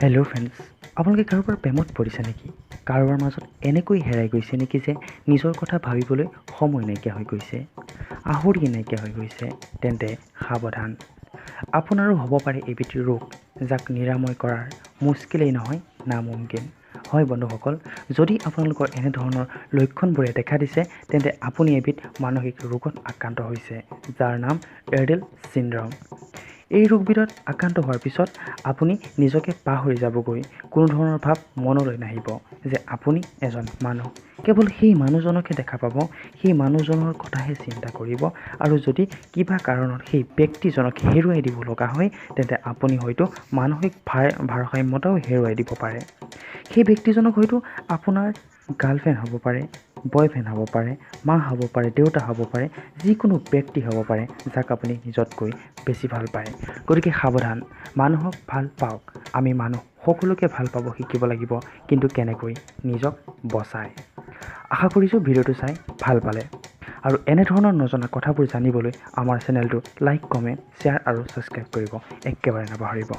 Hello' friends, আপোনালোকে কাৰোবাৰ প্ৰেমত পৰিছে নেকি? কাৰোবাৰ মাজত এনেকৈ হেৰাই গৈছে নেকি যে নিজৰ কথা ভাবিবলৈ সময় নাইকিয়া হৈ গৈছে, আহৰি নাইকিয়া হৈ গৈছে? তেন্তে সাৱধান, আপোনাৰো হ'ব পাৰে এবিধ ৰোগ যাক নিৰাময় কৰাৰ মুস্কিলেই নহয় নামুমকিন। হয় বন্ধুসকল, যদি আপোনালোকৰ এনেধৰণৰ লক্ষণবোৰে দেখা দিছে তেন্তে আপুনি এবিধ মানসিক ৰোগত আক্ৰান্ত হৈছে, যাৰ নাম এডেল চিণ্ড্ৰম। এই ৰোগবিধত আক্ৰান্ত হোৱাৰ পিছত আপুনি নিজকে পাহৰি যাবগৈ। কোনো ধৰণৰ ভাৱ মনলৈ নাহিব যে আপুনি এজন মানুহ। কেৱল সেই মানুহজনকহে দেখা পাব, সেই মানুহজনৰ কথাহে চিন্তা কৰিব, আৰু যদি কিবা কাৰণত সেই ব্যক্তিজনক হেৰুৱাই দিব লগা হয় তেন্তে আপুনি হয়তো মানসিক ভাৰসাম্যতাও হেৰুৱাই দিব পাৰে। সেই ব্যক্তিজনক হয়তো আপোনাৰ গাৰ্লফ্ৰেণ্ড হ'ব পাৰে, বয়ফ্ৰেণ্ড হ'ব পাৰে, মা হ'ব পাৰে, দেউতা হ'ব পাৰে, যিকোনো ব্যক্তি হ'ব পাৰে যাক আপুনি নিজতকৈ বেছি ভাল পায়। গতিকে সাৱধান, মানুহক ভাল পাওক। আমি মানুহ সকলোকে ভাল পাব শিকিব লাগিব, কিন্তু কেনেকৈ? নিজক বচাই। আশা কৰিছোঁ ভিডিঅ'টো চাই ভাল পালে, আৰু এনেধৰণৰ নজনা কথাবোৰ জানিবলৈ আমাৰ চেনেলটো লাইক, কমেণ্ট, শ্বেয়াৰ আৰু ছাবস্ক্ৰাইব কৰিব একেবাৰে নাপাহৰিব।